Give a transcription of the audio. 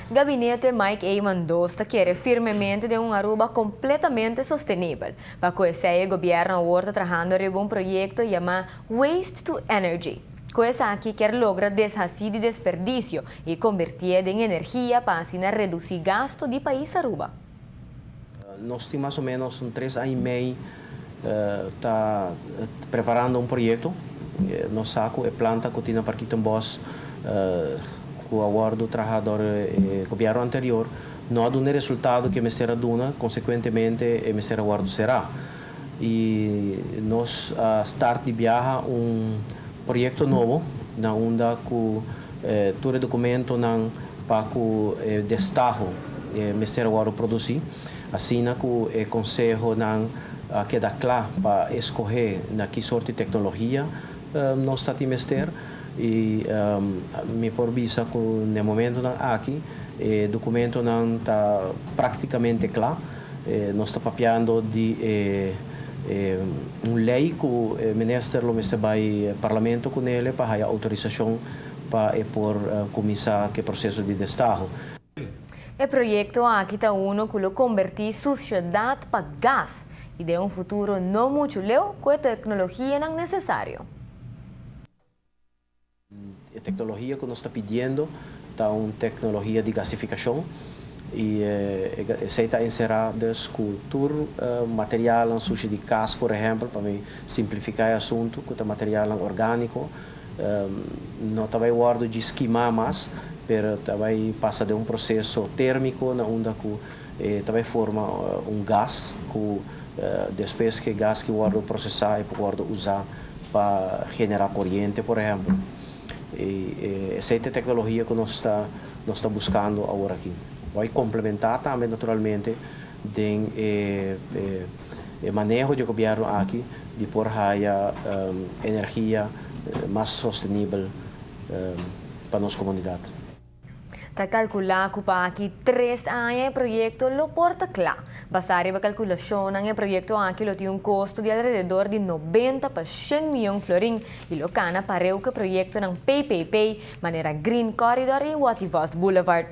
Gabinete Mike Eamon II quiere firmemente de una Aruba completamente sostenible. Para que el gobierno ahora trabajando en un proyecto llamado Waste to Energy. Coisa aqui quer lograr deshacer de desperdício e convertir em energia para assim reduzir gasto do país Aruba. Nós temos mais ou menos 3 anos e meio preparando um projeto. Nós saco a planta que tinha para Quitambos com o acordo do trabalhador governo anterior. Não há um resultado que me será duna, consequentemente me será acordo será. E nós start de viajar projeto novo, na onda com todo documento para o destajo me será agora produzir, assim que o conselho queda claro para escolher na que sorte de tecnologia nós está trimestre e me porvisa que no momento aqui documento não está praticamente claro, nós está papiando de lei que o ministro vai ao parlamento com ele para a autorização para começar o processo de destajo. O projeto aqui está que convertir sociedade para gás e de um futuro não muito leu com a tecnologia não necessária. A tecnologia que nós está pedindo é uma tecnologia de gasificação e se está encerrado com todo material sujo de gás, por exemplo, para simplificar o assunto, com o material orgânico, não vai guardar de esquema mais, mas vai passar de um processo térmico na onda que vai formar gás que depois que gás que guarda processar e guarda usar para generar corrente, por exemplo. E essa é a tecnologia que nós está buscando agora aqui. Vai complementar também, naturalmente, o manejo do governo aqui de por energia mais sustentável para a nossa comunidade. Está calculado que para aqui 3 anos o projeto lo porta claro. Basado na calculação, o projeto aqui tem um custo de alrededor de 90 para 100 milhões de florins e lo cana para o projeto ng PPP, maneira Green Corridor e Wativos Boulevard.